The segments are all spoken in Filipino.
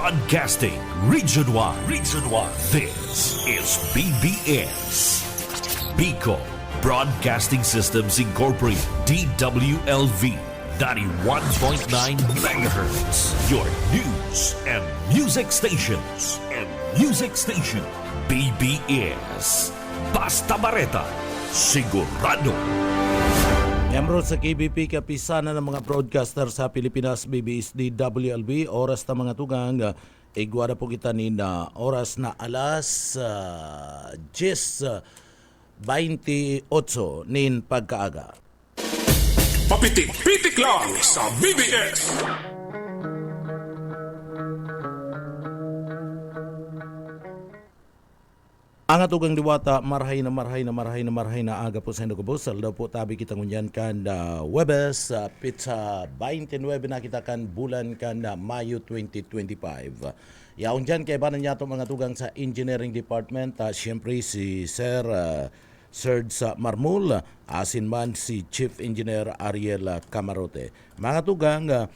Broadcasting Region 1. Region 1. This is BBS. Bicol Broadcasting Systems Incorporated. DWLV 91.9 MHz. Your news and music stations. BBS. Basta Bareta. Sigurado. Miyembro sa KBP, kapisanan ng mga broadcaster sa Pilipinas, BBS DWLB, oras na mga tugang, igwada po kita ni na oras na alas 10:28 nin pagkaaga. Papitik-pitik lang sa BBS. Ang atugang diwata, marhay na aga po sa Indogobos. Saldo po tabi kita ngunyan kan Webes, pizza 29 na kita kan bulan kan Mayo 2025. Yaon dyan kay banan niya mga tugang sa Engineering Department. Siyempre si Sir Serge Marmul, asin man si Chief Engineer Ariel Camarote. Mga tugang,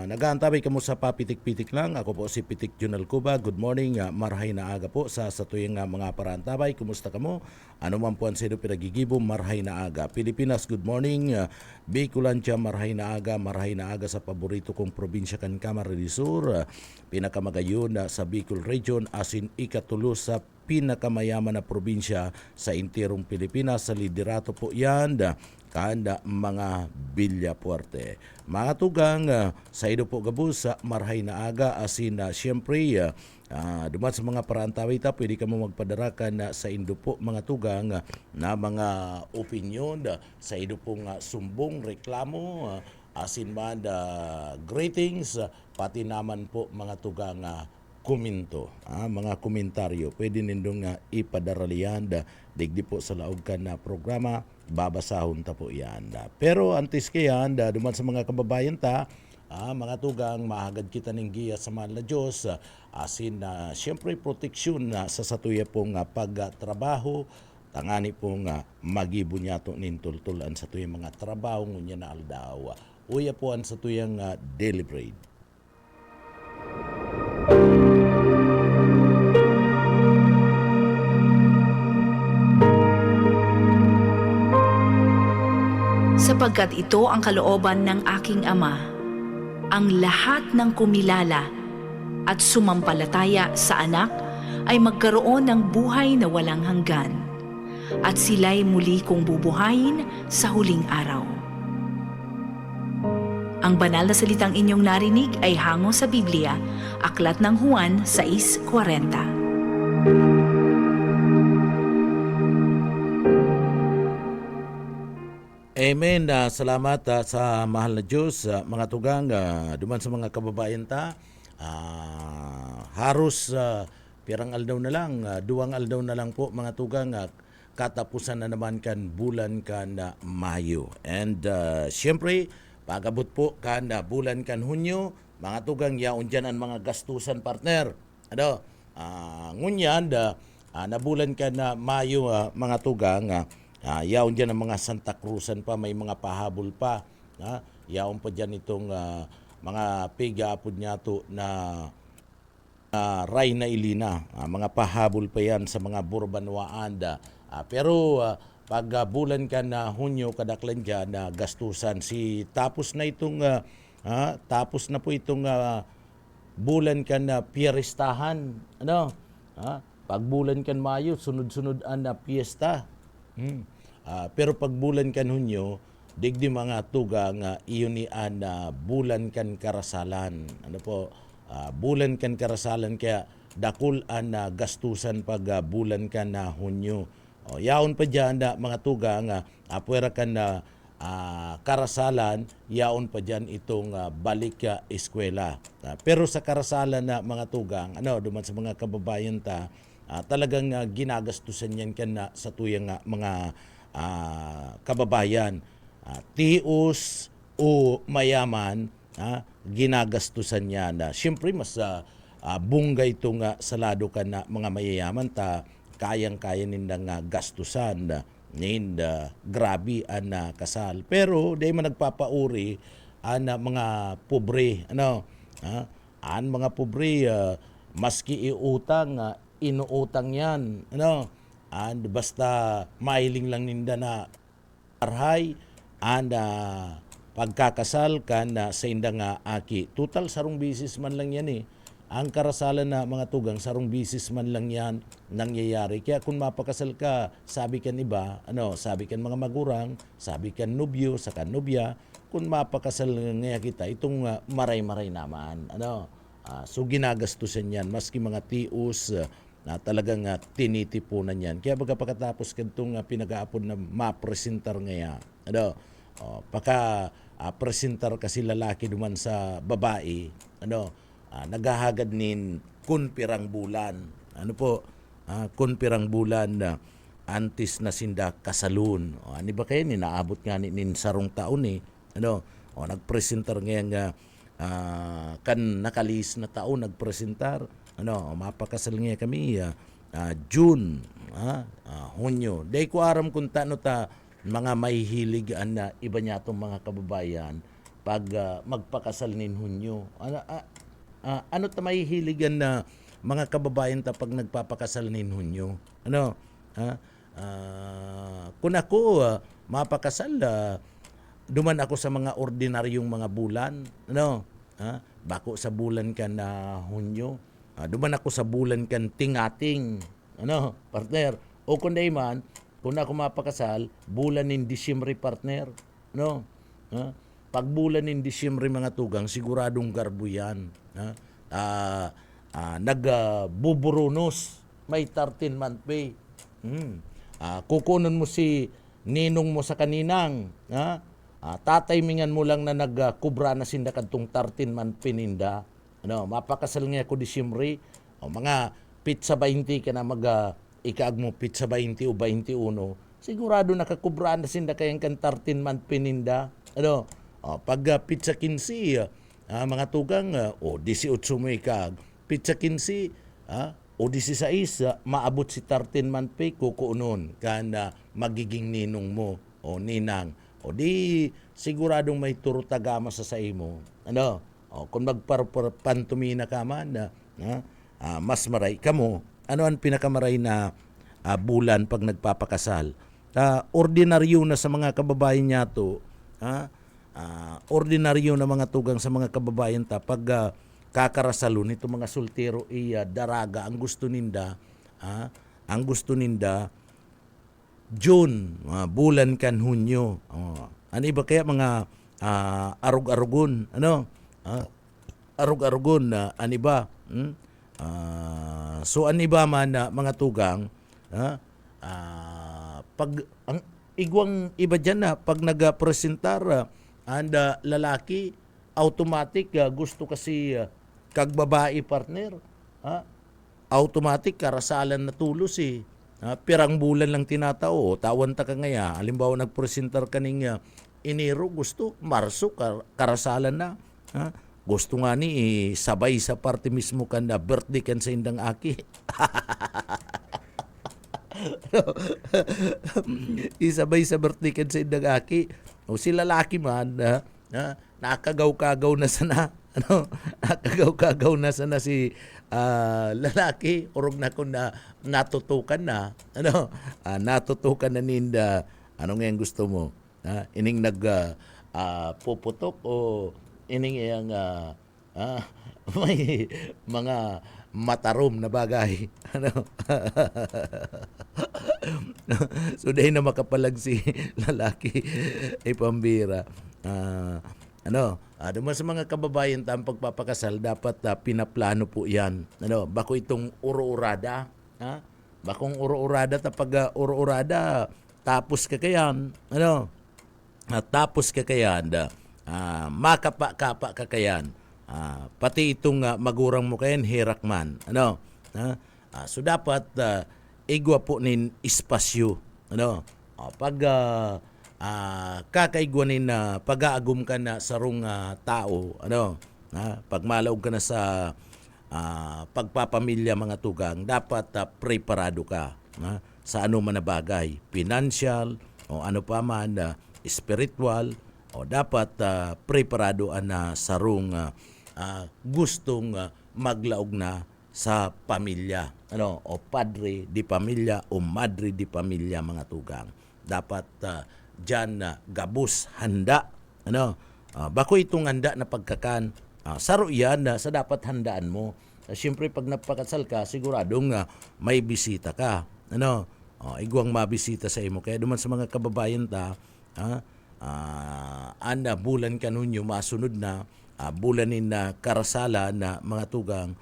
nag-aantabay kamo sa papitik-pitik lang. Ako po si Pitik Junal Cuba. Good morning. Marhay na aga po sa tuyong mga parantabay. Kumusta kamo? Ano man po ang sino pinagigibo, marhay na aga. Pilipinas, good morning. Bicolancia, marhay na aga sa paborito kong probinsya kan Camarines Sur. Pinakamagayon sa Bicol Region, asin ikatulo sa pinakamayaman na probinsya sa intirong Pilipinas. Sa liderato po yan kanda mga Villapuerte. Mga tugang, sa ido po gabus sa marhay na aga, asin siyempre dumat sa mga parantaway ta, pwede ka mo magpadarakan sa indo po mga tugang na mga opinion sa ido pong sumbong, reklamo, asin man greetings, pati naman po mga tugang komento, mga komentaryo. Pwede nindong ipadaralian digdi po sa laog ka na programa, babasahon ta po yan. Pero antes kayan, duman sa mga kababayan ta, mga tugang, mahagad kita ng giya sa mahal na Diyos, asin siyempre proteksyon sa satuya pong pagtrabaho, tangani pong magibo niya to nintultulan sa tuyang mga trabaho ngunya na aldaw. Uya po ang sa tuyang daily bread. Sapagkat ito ang kalooban ng aking Ama, ang lahat ng kumilala at sumampalataya sa anak ay magkaroon ng buhay na walang hanggan, at sila'y muli kong bubuhayin sa huling araw. Ang banal na salitang inyong narinig ay hango sa Biblia, Aklat ng Juan 6:40. Amen. Salamat sa mahal na Diyos. Mga tugang, duman sa mga kababayan ta, haros pirang aldaw na lang, duwang aldaw na lang po mga tugang, katapusan na naman kan bulan kan Mayo. And siyempre, pagabot po kan bulan kan Hunyo, mga tugang, yaon dyan ang mga gastusan partner. Ngunyan, na bulan kan Mayo, mga tugang, yaon dyan ang mga Santa Cruzan pa, may mga pahabol pa. Yaon pa dyan itong mga piga-apod niya to na Ray na Ilina. Mga pahabol pa yan sa mga Burbanwaan. Pero pag bulan ka na Hunyo, kadaklan dyan na gastusan. Tapos na po itong bulan ka na piyeristahan. Pag bulan kan Mayo, sunod-sunod na piyesta. Pero pag bulan kan Hunyo, digdi mga tugang iyon ni bulan kan karasalan. Bulan kan karasalan, kaya dakul gastusan pag bulan kan Hunyo. Yaon pa dyan mga tugang, apwera kan karasalan, yaon pa dyan itong balik eskwela. Pero sa karasalan mga tugang, duman sa mga kababayan ta, talagang ginagastusan yan kan sa tuyang mga kababayan. Tios o mayaman, ginagastusan niya na. Siyempre, mas bunga itong salado ka na mga mayayaman ta, kayang-kaya nindang gastusan. Grabe ang kasal. Pero, di man nagpapauri ang mga pobre. An mga pobre, maski iutang, inuutang yan. Ano? And basta mailing lang ninda na arhay, and pagkakasal kan sa inda nga aki. Total, sarong bisis man lang yan eh. Ang karasalan na mga tugang, sarong bisis man lang yan nangyayari. Kaya kung mapakasal ka, sabi kan iba, sabi kan mga magurang, sabi kan nobyo, saka nobya, kung mapakasal nga kita, itong maray-maray naman. So ginagastusan yan, maski mga tius na talagang tinitipunan yan. Kaya baga pagkatapos kantong pinag-aapon na mapresentar ngaya, presentar kasi lalaki duman sa babae, naghahagad nin kun pirang bulan. Kun pirang bulan na antes na sinda kasalun. Ano ba kayo ni naabot nga nin sarong taon eh. Nagpresentar ngayon nga kan nakalis na taon nagpresentar. Mapakasal nga kami June, Hunyo. Day ko aram kung tano ta mga mahihilig na iba niya itong mga kababayan pag magpakasal nin Hunyo. Ano ta mahihiligan na mga kababayan ta pag nagpapakasal nin Hunyo? Kung ako mapakasal, duman ako sa mga ordinaryong mga bulan. Bako sa bulan kan na Hunyo. Duman ako sa bulan kan tingating. Partner? O kung day man, kung ako mapakasal, bulan nin Disyembre, partner. Pag bulan nin Disyembre mga tugang, siguradong garbo yan. Nagbuburunos, may 13-month pay. Kukunon mo si ninong mo sa kaninang. Tataymingan mo lang na nagkubra na sinda kadtong 13-month pininda. Mapakasal nga ako Disyembre. Mga pizza 20 ka na ikaag mo pizza 20 o 21. Sigurado nakakubra na sinda kayang kan 13-month pininda. Pag pizza 15, mga tugang, 18 mo ikaag. Pizza 15, o 16, maabot si 13-month pay, kukuunon kan magiging ninong mo o ninang. O di siguradong may turutagama sa imo. Kung magpantumina ka man, mas maray ka mo. Ano ang pinakamaray na bulan pag nagpapakasal? Ordinaryo na sa mga kababayan niya to, ordinaryo na mga tugang sa mga kababayan ta pag kakarasalon ito mga sultero daraga ang gusto ninda June, bulan kan Hunyo. Ano iba kaya mga arug-arugon, arug-arugon na aniba. So aniba man mga tugang, pag ang igwang iba dyan na pag nagpresentar lalaki, automatic gusto kasi kag babae partner, automatic karasalan na tulos eh. Pirang bulan lang tinatao, tawan ta ka ngaya. Halimbawa nagpresentar kaning Enero, gusto Marso karasalan na. Gusto nga ni sabay sa parte mismo kan na birthday kan sa indang aki. Isabay sa birthday kan sa indang aki. O si lalaki man, nakagaw-kagaw na sana. Nakagaw-kagaw na sana si lalaki. Urog na kung natutukan na. Natutukan na ninda. Ano nga yung gusto mo? Ining puputok o ining yang may mga matarom na bagay. So dahil na makapalag si lalaki ay pambira. Duman sa mga kababayan tayong pagpapakasal, dapat pinaplano po yan. Bako itong uro-urada. Bakong uro-urada, tapag uro-urada, tapos ka kayan. Tapos ka kayan, makapa-kapa ka kayan. Pati itong magurang mo kayan, hirakman. So dapat igwa po nin espasyo. Pag kakaigwanin na pag-aagum ka na sarong tao, pag malaog ka na sa pagpapamilya mga tugang, dapat preparado ka sa ano man na bagay, financial o ano pa man, spiritual, o dapat preparado na sarong gustong maglaog na sa pamilya, o padre di pamilya o madre di pamilya, mga tugang. Dapat diyan gabus handa, bako itong handa na pagkakan, saro yan sa dapat handaan mo. Siyempre pag napakasal ka, siguradong may bisita ka, igwang mabisita sa imo. Kaya duman sa mga kababayan ta, bulan kanunyo masunod na bulanin na karasala na mga tugang,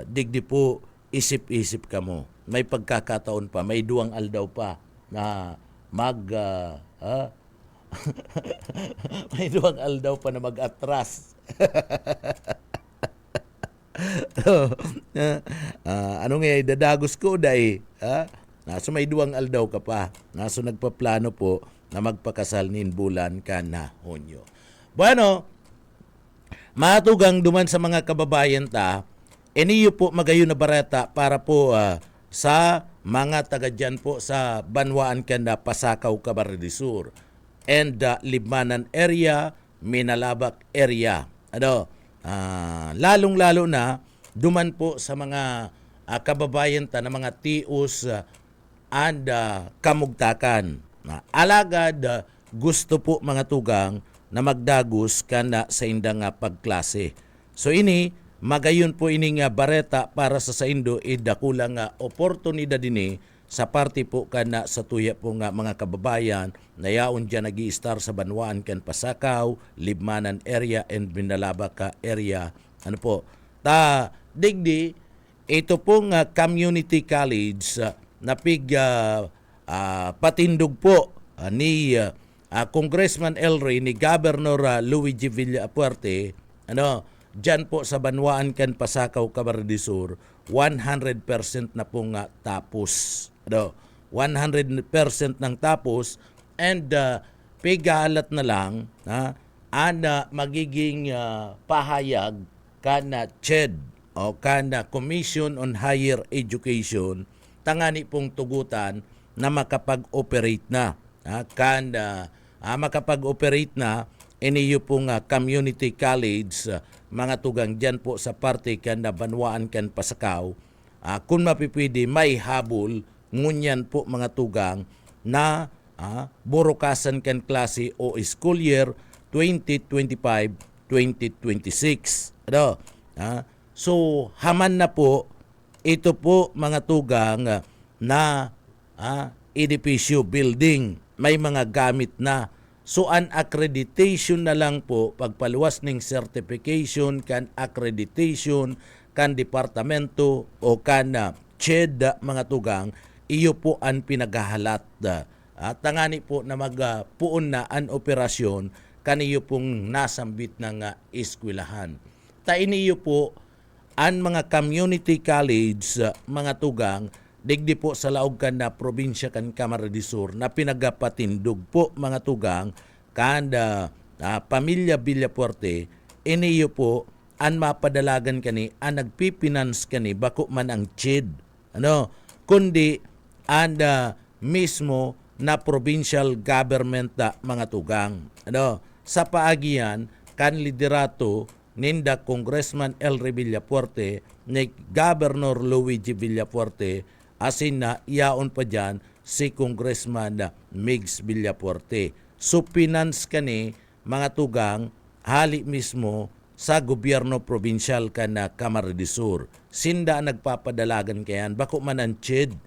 digdi po isip-isip ka mo. May pagkakataon pa, may 2 aldaw pa na may 2 aldaw pa na mag-atras. Ano nga dadagos ko dai, naso may 2 aldaw ka pa, naso nagpaplano po na magpakasal nin bulan ka na Hunyo. Bueno, matugang duman sa mga kababayan ta, iniyo po magayon na barata para po sa mga taga dyan po sa Banwaan Kanda, Pasakaw, Camarines Sur and Libmanan area, Minalabak area. Lalong-lalo na duman po sa mga kababayan ta na mga tios and kamugtakan. Alagad gusto po mga tugang na magdagos kana sa indang pagklase. So ini magayon po ini nga bareta para sa saindo dakulang oportunidad ini sa parte po kana sa tuya po nga mga kababayan na yaon dyan nag-i-star sa Banwaan kan Pasakaw, Libmanan area and Binalabak area. Digdi ito pong community college na patindog po ni Congressman El Rey, ni Governor Luigi Villapuerte, dyan po sa Banwaan kan Pasakaw, Camarines Sur, 100% na pong tapos. 100% ng tapos, and pigalat na lang magiging pahayag kana CHED o kana Commission on Higher Education, tangani pong tugutan na makapag-operate na. Makapag-operate na iniyo pong community college, mga tugang dyan po sa parte kan na Banwaan kan Pasakaw. Kung mapipwede, may habol ngunyan po mga tugang na burukasan kan klase o school year 2025-2026. So haman na po ito po mga tugang na edipisyo, building, may mga gamit na. So an accreditation na lang po, pagpaluwas ng certification kan accreditation kan departamento o kan CHED mga tugang, iyo po ang pinaghahalat. Tangani po na magpuon na an operasyon kaniyo pong nasambit ng eskwelahan. Iniyo po ang mga community college mga tugang, digdi po sa laog kan na probinsya kan Camarines Sur na pinagapatindog po mga tugang kanda pamilya Villapuerte, iniyo po ang mapadalagan kani, ang nagpipinance kani bako man ang CHED, kundi ang mismo na provincial government mga tugang. Sa paagian kan liderato ninda Congressman El Rey Villapuerte ni Governor Luigi Villapuerte, asin na iyaon pa dyan si Congressman Migs Villapuerte. So finance kani mga tugang hali mismo sa gobyerno provincial ka na Camarines Sur. Sinda nagpapadalagan kayan bako man ang CHED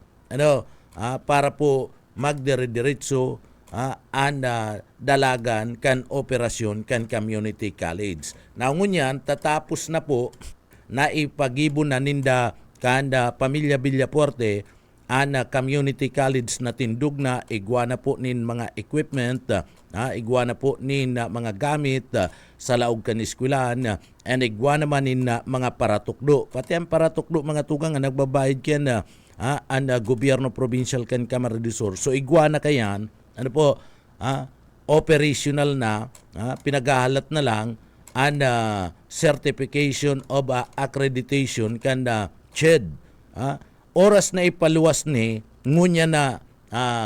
para po magdire-diretso dalagan kan operasyon kan community college. Naungunyan tatapos na po na ipagibo na ninda kanda pamilya Villapuerte ana community college na tindog na igwana po nin mga equipment, igwana po nin mga gamit sa laog kan eskwelahan, and igwana man nin mga paratukdo. Pati ang paratukdo mga tugang nagbabayad kyan ang gobyerno provincial kan Camarines Sur. So igwana kayan, operational na, pinaghahalat na lang ang certification of accreditation kan CHED. Oras na ipaluwas ni ngunya na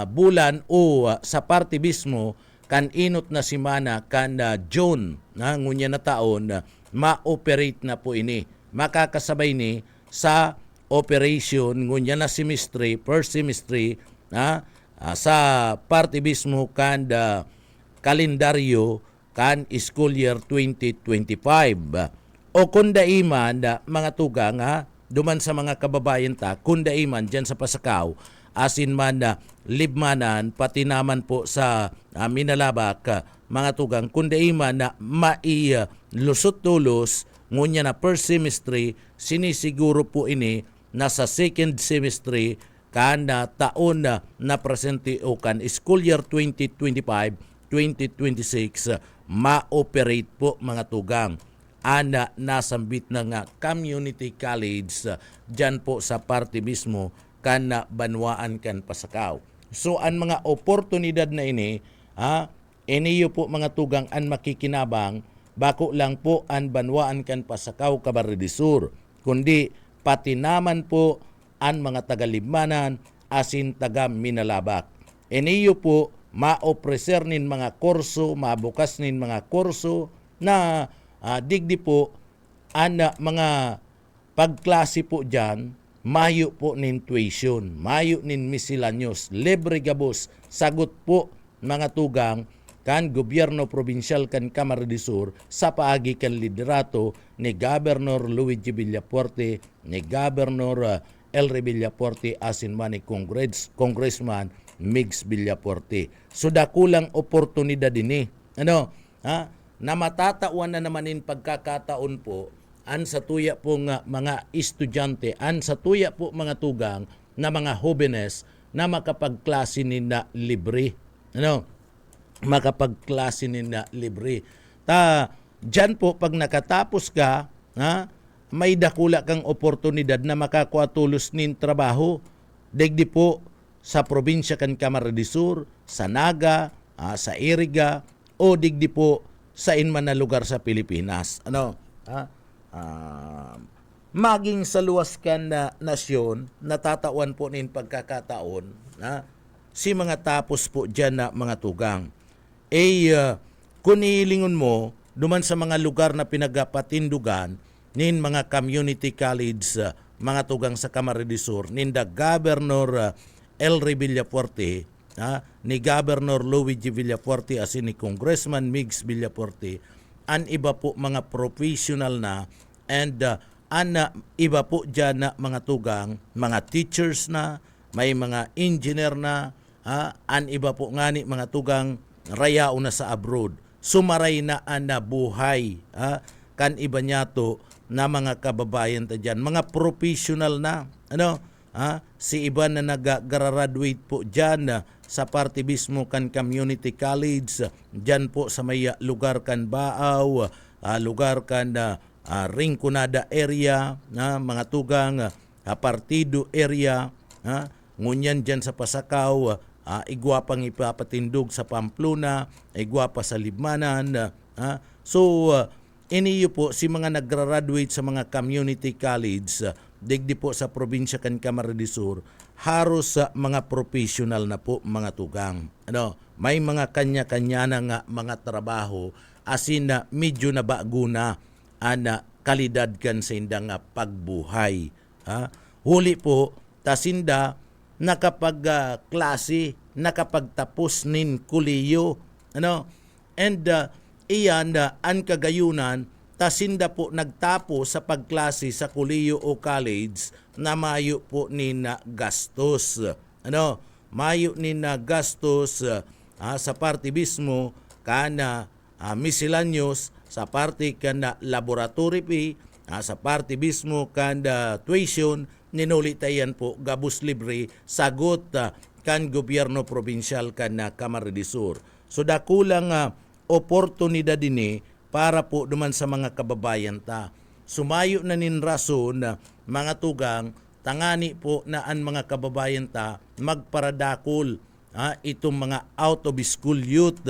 bulan o sa parte mismo kan inot na simana kan June ngunya na taon ma-operate na po ini. Makakasabay ni sa operation ngunya na semestre per semestre sa parte mismo kan kalendaryo kan school year 2025. O kunda iman mga tugang duman sa mga kababayan ta, kunda iman dyan sa Pasakaw, asin man libmanan, pati naman po sa Minalabak, mga tugang, kunda iman na lusot tulos, ngunya na per semestre, sinisiguro po ini na sa second semestre, kan taon na presente o kan school year 2025-2026, ma-operate po mga tugang. Nasambit na nga community college dyan po sa parte mismo kan Banwaan kan Pasakaw. So ang mga oportunidad na ini, iniyo po mga tugang ang makikinabang, bako lang po ang Banwaan kan Pasakaw Camarines Sur, kundi pati naman po ang mga taga-Libmanan asin taga-Minalabak. Iniyo po ma-opreser nin mga kurso, mabukas nin mga kurso na digdi po mga pagklase po dyan, mayo po nin tuition, mayo nin miscellaneous, libre gabos, sagot po mga tugang kan gobyerno probinsyal kan Camarines Sur sa paagi kan liderato ni Governor Luigi Villafuerte, ni Governor Elry Villafuerte asin man ni Congressman Migs Villafuerte. So dakulang oportunidad ini. Na matatawan na namanin pagkakataon po an sa tuya po nga mga estudyante, an sa tuya po mga tugang na mga jóvenes na makapagklase nina libre. Makapagklase nina libre. Diyan po pag nakatapos ka, may dakula kang oportunidad na makakuha tulos nin trabaho. Digdi po sa probinsya kan Camarines Sur, sa Naga, sa Iriga, o digdi po sa inman na lugar sa Pilipinas. Maging sa luwas kan na nasyon, natatawan po nin pagkakataon, si mga tapos po dyan na mga tugang. Kung ilingon mo, duman sa mga lugar na pinagapatindugan, nin mga community college, mga tugang sa Camarines Sur, ninda Governor Elry Villafuerte, ni Governor Luigi Villafuerte asin ni Congressman Migs Villafuerte, an iba po mga professional na and iba po dyan na mga tugang, mga teachers na, may mga engineer na, an iba po ngani mga tugang rayao na sa abroad. Sumaray na na buhay, kan iba niya to na mga kababayan ta dyan, mga professional na, si iba na nag-graduate po dyan sa parte mismo kan community college, dyan po sa may lugar kan Baaw, lugar kan Rinconada area, mga tugang partido area, ngunyan dyan sa Pasakaw, igwa pang ipapatindog sa Pamplona, igwa pa sa Libmanan. So, iniyo po si mga nag-graduate sa mga community college, digdi po sa probinsya kan Camarines Sur, haros sa mga professional na po mga tugang. May mga kanya-kanya na nga mga trabaho asin na medyo na bago na kalidad kan sa indang pagbuhay. Huli po, tasinda nakapag-klase, nakapagtapos nin kuliyo. And iyan ang kagayunan, tasinda po nagtapo sa pagklase sa kuliyo o college na mayo po ni na gastos. Mayo ni na gastos sa parte mismo kana miscellaneous, sa parte kana laboratory fee, sa parte mismo kana tuition, ninulitayan po gabus libre sagot kan gobyerno probinsyal kan Camarines Sur. So dakulang oportunidad ini para po duman sa mga kababayan ta. Sumayo na nin rason mga tugang, tangani po na ang mga kababayan ta magparadakol itong mga out of school youth,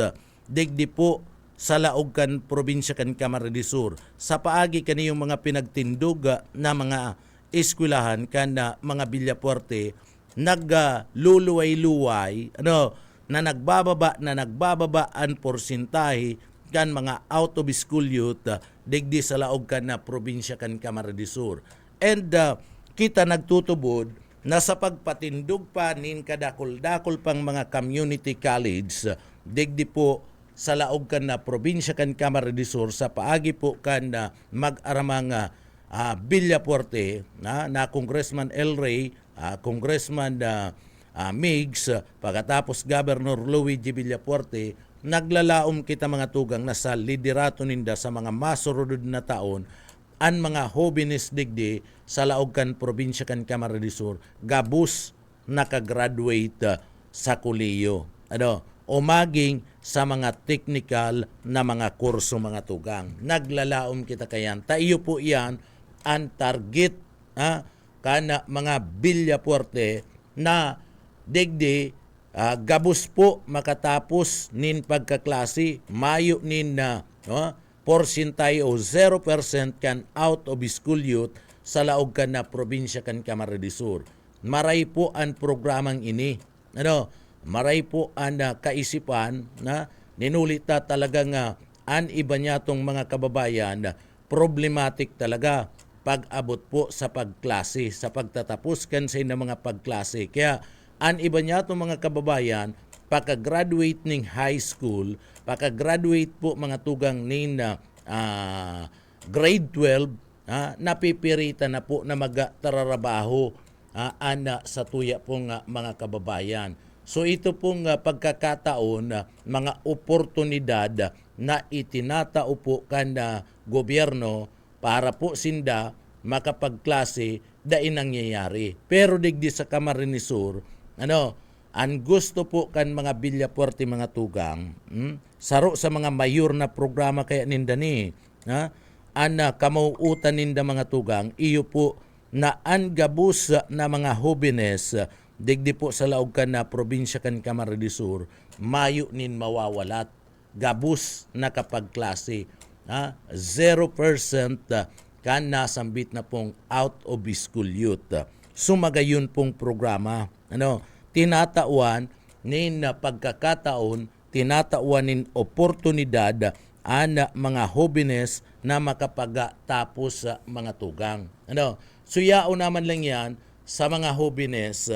digdi po sa laog kan probinsya kan Camarines Sur. Sa paagi kaniyong mga pinagtindog na mga eskwelahan kan mga Villafuerte, nagluluway-luway na nagbababa ang porsentahe kan mga out of school youth digdi sa laog kan na probinsya kan Camarines Sur. And kita nagtutubod na sa pagpatindog pa nin kadakol-dakol pang mga community college digdi po sa laog kan na probinsya kan Camarines Sur sa paagi po kan na mag-aramang Villapuerte na Congressman El Rey, Congressman Migs, pagkatapos Governor Luigi Villapuerte, naglalaom kita mga tugang na sa liderato ninda sa mga masurudod na taon ang mga hobinis digdi sa laog kan probinsya kan Camarines Sur gabus nakagraduate sa kuliyo. O maging sa mga technical na mga kurso mga tugang. Naglalaom kita kayan. Tayo po yan ang target kana mga Villapuerte na digdi gabus po makatapos nin pagkaklase mayo nin na porsyentay o 0% kan out of school youth sa laog kan na probinsya kan Camarines Sur. Maray po ang programang ini. Maray po ang kaisipan na ninulita talagang an iba niya tong mga kababayan problematic talaga pag-abot po sa pagklase, sa pagtatapos kan sa mga pagklase. Kaya an iba niya itong mga kababayan, pagka-graduate ng high school, pagka-graduate po mga tugang nin grade 12, napipirita na po na magtararabaho sa tuya pong mga kababayan. So ito pong pagkakataon, mga oportunidad na itinatao po kan gobyerno para po sinda makapagklase dain nangyayari. Pero digdi sa Camarines Sur, ang gusto po kan mga Villapuerte mga tugang, saro sa mga mayor na programa kaya ninda ni, kamauutan ninda mga tugang, iyo po na ang gabus na mga jóvenes, digdi po sa laog kan na probinsya kan Camarines Sur, mayo nin mawawalat, gabus na kapagklase, 0% kan nasambit na pong out of school youth. Sumagayon pong programa, tinatauan nin pagkakataon, tinatauan nin oportunidad ana mga jóvenes na makapagtapos sa mga tugang. Suyao naman lang yan sa mga jóvenes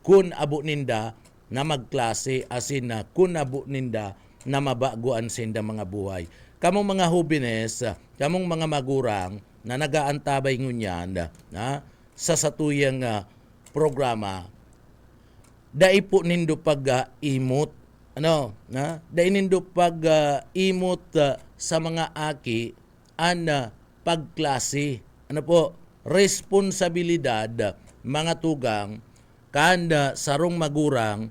kun abo ninda na magklase asin na kun abo ninda na mabaguan sinda mga buhay. Kamong mga jóvenes, kamong mga magurang na nagaantabay ngunyan sa satuyang programa, dai po nindo pag-imot, dai nindo pag-imot sa mga aki an pagklase. Responsibilidad mga tugang kanda sarong magurang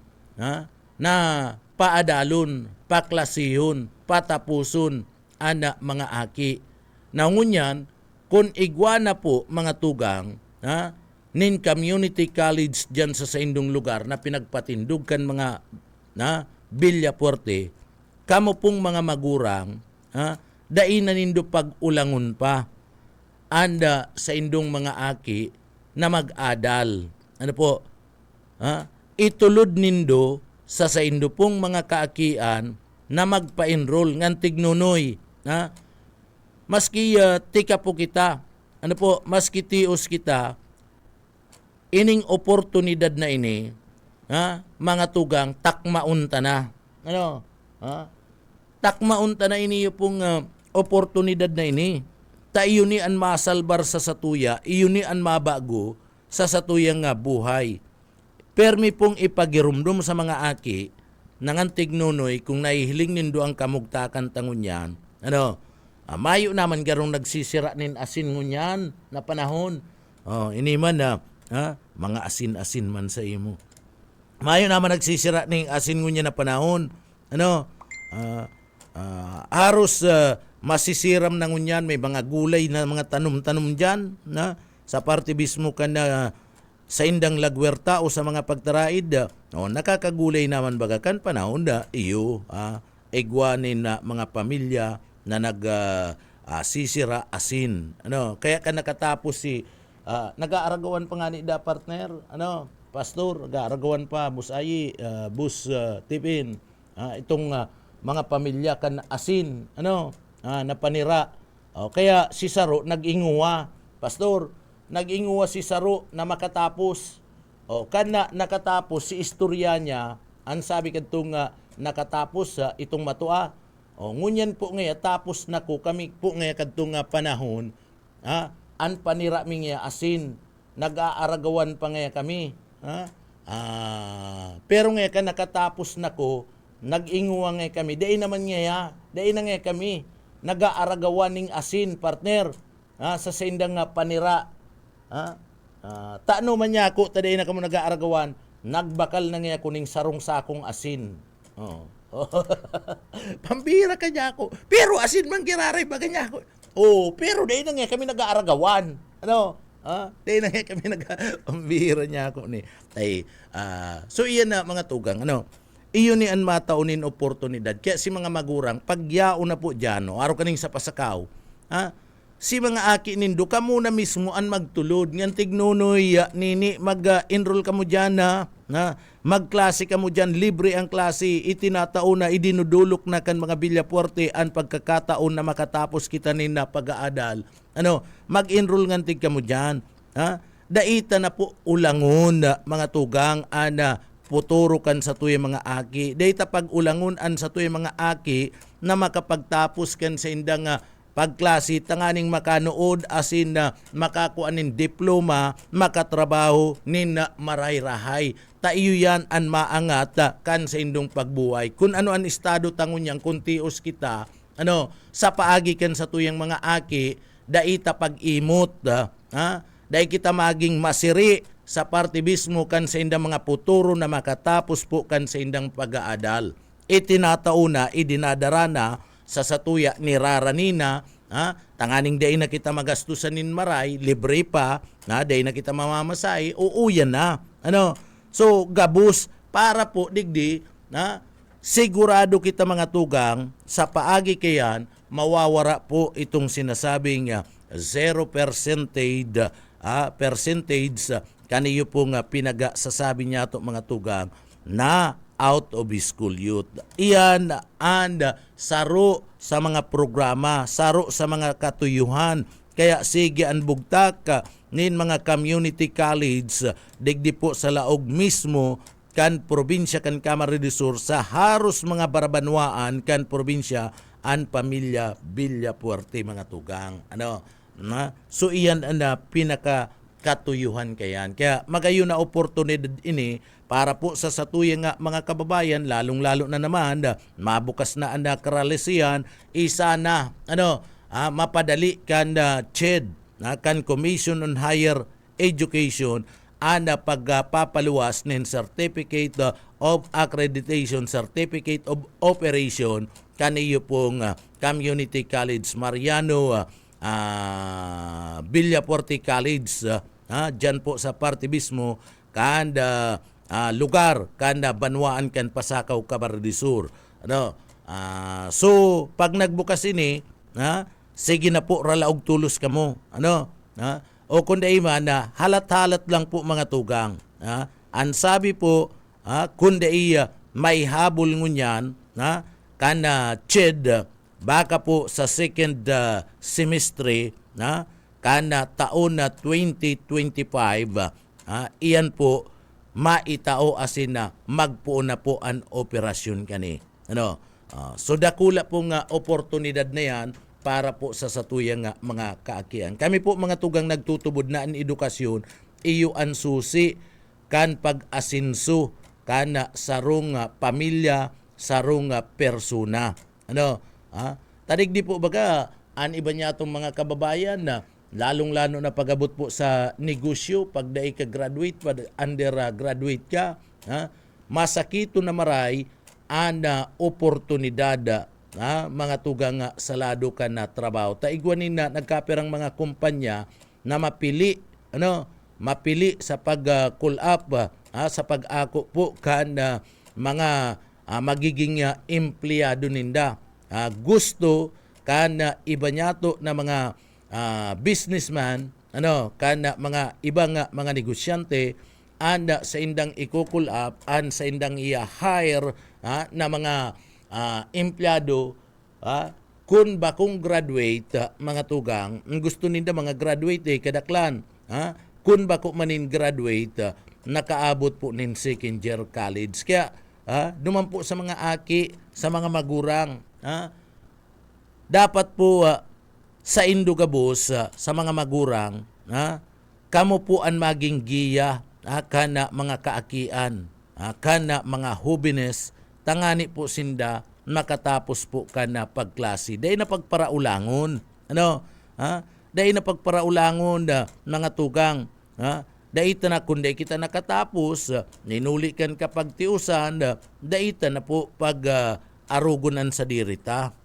na paadalon, paklasihon, patapuson ana mga aki. Nangunyan, kung igwana po mga tugang, nin community college dyan sa indong lugar na pinagpatindog kan mga Villapuerte, kamo pong mga magurang, dain na nindo pag-ulangon pa, anda sa indong mga aki na mag-adal. Itulod nindo sa indo pong mga kaakian na magpa-enroll ngan tignunoy. Maski tika po kita, maski tios kita, ining oportunidad na ini, mga tugang, takmaunta na. Takmaunta na ini yung pong oportunidad na ini. Ta iyo ni an masalbar sa satuya, iyo ni an mabago sa satuyang buhay. Permi pong ipagirumdum sa mga aki, nangantig nunoy kung nahihiling nindo ang kamugtakan tangunyan. Mayo naman garong nagsisira nin asin ngunyan na panahon. Ini man mga asin-asin man sa imo. Mayo naman nagsisira ning asin ngunyan na panahon. Haros masisiram na ngunyan, may mga gulay na mga tanom-tanom dyan sa parte mismo ka na sa indang lagwerta o sa mga pagtaraid. Nakakagulay naman bagakan panahon iyo egwanin na mga pamilya na sisira asin. Kaya ka nakatapos si nag-aaragawan pa nga ni da partner, pastor, gaaragawan pa, bus ayi, bus tipin, itong mga pamilya kan asin, napanira. Kaya si Saro nag-inguwa, pastor, nag-inguwa si Saro na makatapos. Kana nakatapos si istorya niya, ang sabi kadtong nakatapos itong matua. Ngunyan po ngayon, tapos na ko kami po ngayon kadtong panahon, an panira mi nga asin, nag-aaragawan pa ngayon kami. Pero ngayon ka nakatapos na ko, nag-inguwa ngayon kami, dahil naman ngayon, dahil na ngayon kami, nag-aaragawan ning asin, partner, sa sindang panira. Taano man niya ako, taday na kamo nag-aaragawan, nagbakal na ngayon ko ning sarong sakong asin. Pambira ka niya ako. Pero asin man kiraray ba kanya ako. Pero dahil na nga kami nag-aaragawan. Dahil na nga kami pambira niya ako ni. So iyan na mga tugang. Iyon ni ang mataunin oportunidad. Kaya si mga magurang, pagyao na po dyan, araw kaning sa pasakaw, si mga aki nindo, kamo na mismo ang magtulod. Ngan tignunoy, nini, mag-enroll ka mo dyan magklase ka mo dyan, libre ang klase, itinataon na, idinudulok na kan mga bilyapuerte ang pagkakataon na makatapos kita na pag-aadal. Mag-enroll ngantig ka mo dyan. Daita na po ulangon mga tugang, puturo kan sa tuyo mga aki. Daita pag ulangon an sa tuyo mga aki na makapagtapos kan sa indang pagklase, tanganing makanood asin na makakuanin diploma, makatrabaho nin maray-rahay. Taiyo yan ang maangat kan sa indong pagbuhay. Kung ano ang estado tangon yang kuntios kita, sa paagi kan sa tuyang mga aki, daita pag-imot, dahil kita maging masiri sa partibismo kan sa indang mga puturo na makatapos po kan sa indang pag-aadal. Itinatauna, idinadarana, sa satuya ni Raranina, tanganing day na kita magastusan nin maray, libre pa, day na kita mamamasay, uuyan na. So, gabus, para po, digdi, sigurado kita mga tugang, sa paagi kayan, mawawara po itong sinasabing 0% percentage kaniyo pong pinagasasabi niya ito mga tugang na out of school youth. Iyan and saro sa mga programa, saro sa mga katuyuhan. Kaya sige ang bugtak nin mga community college digdi po sa laog mismo kan probinsya kan Camarines del Sur sa haros mga barabanwaan kan probinsya an pamilya Villapuerte mga tugang. So iyan ang pinaka katuyuhan kayan. Kaya magayon na oportunidad ini para po sa satuyang mga kababayan, lalong-lalo na naman, mabukas na ang karalisiyan, isa na, mapadali kan CHED, kan Commission on Higher Education, pagpapaluwas ng Certificate of Accreditation, Certificate of Operation, kaniyo pong Community College Mariano, Villapuerte College, dyan po sa partibismo, kanda lugar, kanda banwaan kan Pasakaw, Camarines Sur. So, pag nagbukas ini, sige na po, ralaog tulos ka mo. O kundi iman na halat-halat lang po mga tugang. Ang sabi po, kundi may habol ngunyan, kana CHED, baka po sa second semestre, kana taon na 2025, iyan po maitao asin na magpuo na po ang operasyon kani. So dakula po nga oportunidad na yan para po sa satuyang mga kaakian. Kami po mga tugang nagtutubod na ang edukasyon, iyo ang susi kan pag-asinso kana sarong pamilya, sarong persona. Tadig di po baga an iba niya itong mga kababayan na lalong-lalo na pag-abot po sa negosyo, pag daig ka graduate, pag undergraduate ka, masakito na maray ang oportunidad mga tugang salado ka na trabaho. Taigwanin na nagkapirang mga kumpanya na mapili sa pag-call up, sa pag-ako po kan mga magiging empleyado ninda. Gusto kan iba nyato na mga businessman, kan mga ibang mga negosyante, anda sa indang ikukul up and sa indang hire na mga empleyado kun bakong graduate mga tugang gusto ninda mga graduate kadaklan kun bako manin graduate nakaabot po nin second year college kaya duman po sa mga aki sa mga magurang dapat po sa Indogabos sa mga magurang kamo po ang maging giya kana mga kaakian kana mga hobines tangani po sinda makatapos po kana pagklase day na pagparaulangon day na pagparaulangon mga tugang daita na kundi kita nakatapos ninulikan kapag tiusan daita na po pag arugunan sa dirita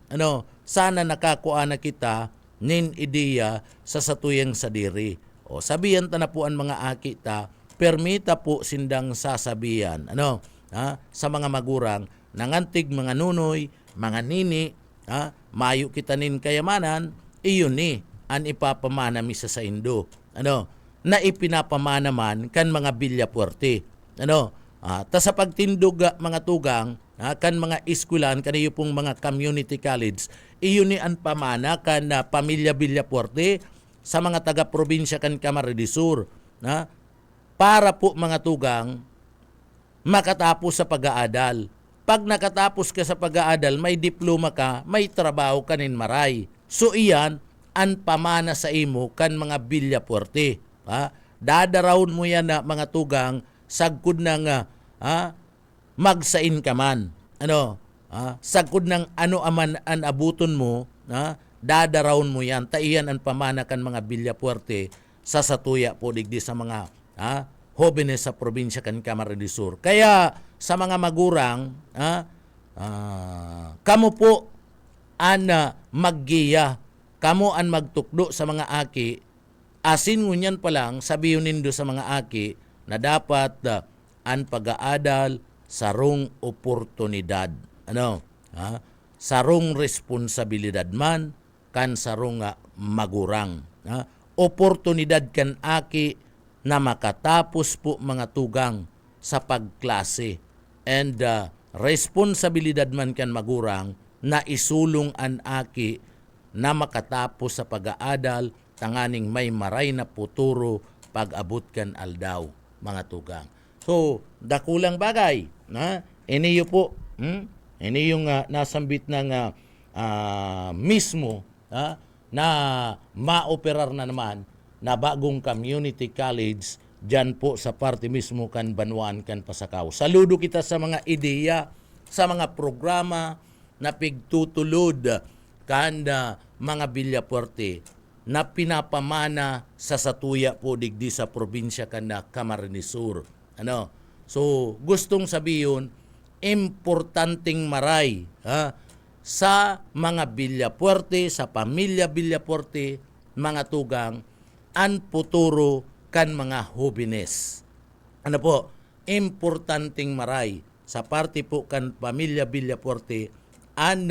sana nakakuha na kita nin ideya sa satuyang sa diri o sabihan ta na po ang mga akita permita po sindang sasabihan sa mga magurang nangantig mga nunoy mga nini mayo kita nin kayamanan iyon ni an ipapamana mi sa Indo na ipinapamana man kan mga bilya puwerte ta sa pagtindog mga tugang kan mga eskwelahan kaniyo pong mga community college iyon ni an pamana kan pamilya bilya puwerte sa mga taga-probinsya kan Camarines Sur para po mga tugang makatapos sa pag-aadal. Pag nakatapos ka sa pag-aadal, may diploma ka, may trabaho ka nin maray. So iyan, ang pamana sa imo kan mga bilya puwerte. Dadarawon mo yan na mga tugang, sagkod ng magsain ka man. Sagkod ng ano aman ang abuton mo, dadarawon mo yan. Taiyan ang pamana kan mga bilya puwerte sa satuya po digdi sa mga jóvenes sa probinsya kan Camarines Sur. Kaya sa mga magurang, kamo po an maggiya, kamo an magtukdo sa mga aki, asin ngunyan pa lang sabihin nindo sa mga aki na dapat an pag-aadal sarong oportunidad. Sarong responsibilidad man kan sarong magurang. Oportunidad kan aki na makatapos po mga tugang sa pagklase and responsibilidad man kan magurang na isulong an aki na makatapos sa pag-aadal tanganing may maray na puturo pag-abot kan aldaw mga tugang. So, dakulang bagay iniyo po ini yung nasambit ng mismo na maoperar na naman na bagong community college dyan po sa parte mismo kan Banwaan kan Pasakaw. Saludo kita sa mga ideya, sa mga programa na pigtutulod kan mga bilya puwerte na pinapamana sa satuya po digdi sa probinsya kan Camarines Sur. So, gustong sabihin, importanteng maray sa mga bilya puwerte, sa pamilya bilya puwerte, mga tugang, an puturo kan mga jóvenes. Importanteng maray sa parte po kan pamilya bilya puwerte, an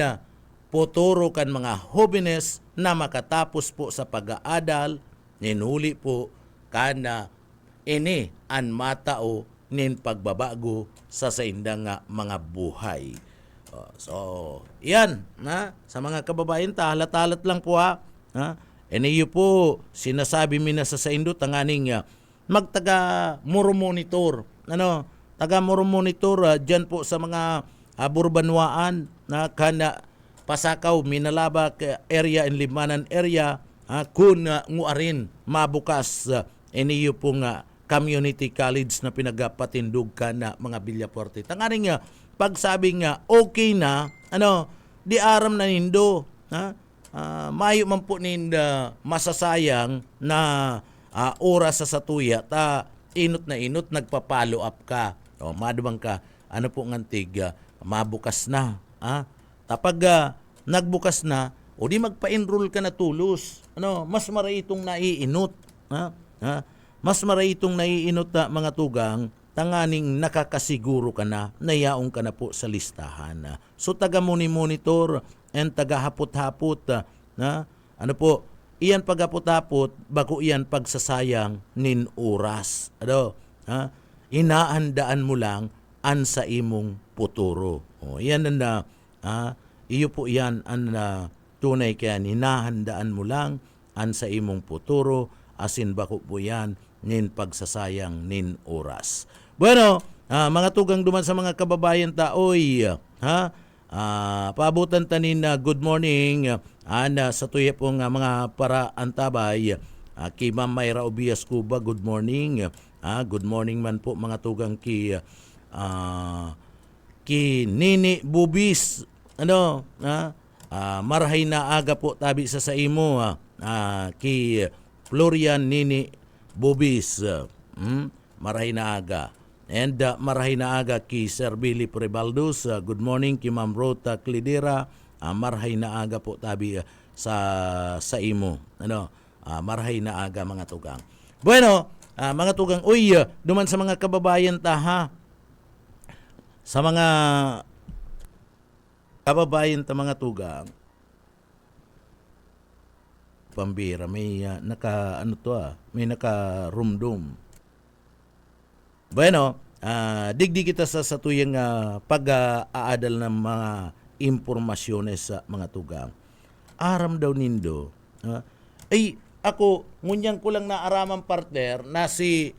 puturo kan mga jóvenes na makatapos po sa pag-aadal, ninuli po kan ini an matao nin pagbabago sa indang mga buhay. So, yan sa mga kababayan, talat-talat lang po iniyo po sinasabi mi na sa Indo tanganing magtaga muro monitor taga muro monitor diyan po sa mga burbanwaan na kana Pasakaw Minalaba area and Limanan area kun nguarin mabukas iniyo pong community college na pinagapatindog ka na mga bilya puwerte tanganing pagsabi nga okay na di aram na nindo mayo man po ninda masasayang na oras sa satuya ta inot na inot nagpa-follow up ka madubang ka po ngantig mabukas na tapag nagbukas na o di magpa-enroll ka na tulos mas maray itong naiinot mas maray itong naiinot mga tugang tanganing nakakasiguro ka na nayaong ka na po sa listahan so taga monitor and tagahapot-hapot iyan paghapot-hapot bago iyan pagsasayang nin oras inaandaan mo lang an sa imong puturo. Yan ang iyo po yan ang tunay kaya hinahandaan mo lang an sa imong puturo, asin bako po yan nin pagsasayang nin oras. Bueno, mga tugang duman sa mga kababayan taoy, paabutan tanin good morning sa tuya pong mga para antabay kay Ma'am Mayra Obias Cuba, good morning. Good morning man po mga tugang ki Nini Bubis, marhay na aga po tabi sa imo, ki Florian Nini Bubis, marhay na aga. And marhay na aga ki Sir Billy Prebaldus, good morning ki Ma'am Rota Clidera, marhay na aga po tabi sa imo. Marhay na aga mga tugang. Bueno, mga tugang, duman sa mga kababayan ta sa mga kababayan ta mga tugang, pambira, may may nakarumdum. Bueno, digdi kita sa tuyang pag-aadal ng mga impormasyones sa mga tugang. Aram daw nindo, ako, ngunyang ko lang naaraman partner na si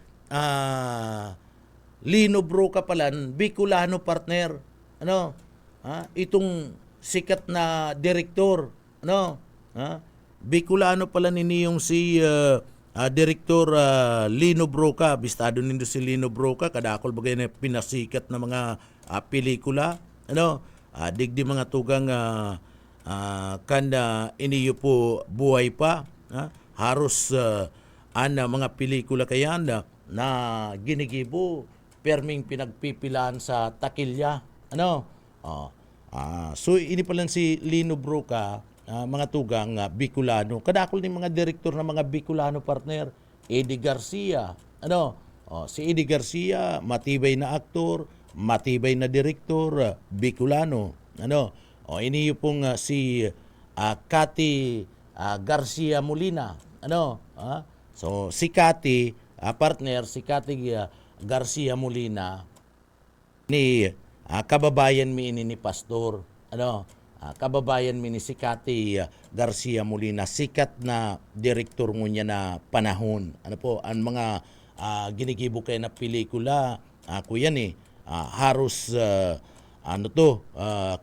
Lino Broca palan, Bicolano partner. Itong sikat na direktor. Bicolano pala yung si Direktor Lino Broca. Bistado nindo si Lino Broca, kadakol bagay na pinasikat na mga pelikula. Digdi mga tugang kanda iniyo po buhay pa. Haros mga pelikula kayan na ginigibo perming pinagpipilaan sa takilya. So ini pala si Lino Broca, mga tugang Bicolano. Kadakol ni mga direktor ng mga Bicolano partner, Eddie Garcia. Si Eddie Garcia, matibay na aktor, matibay na direktor, Bicolano. Ini yung pong si Cathy Garcia Molina. So si Cathy, partner, si Cathy Garcia Molina ni kababayan mi ini ni Pastor. Kababayan mi ni si Cathy Garcia Molina, sikat na direktor ngunya na panahon. Ang mga ginigibo kayo na pelikula, kuya ni haros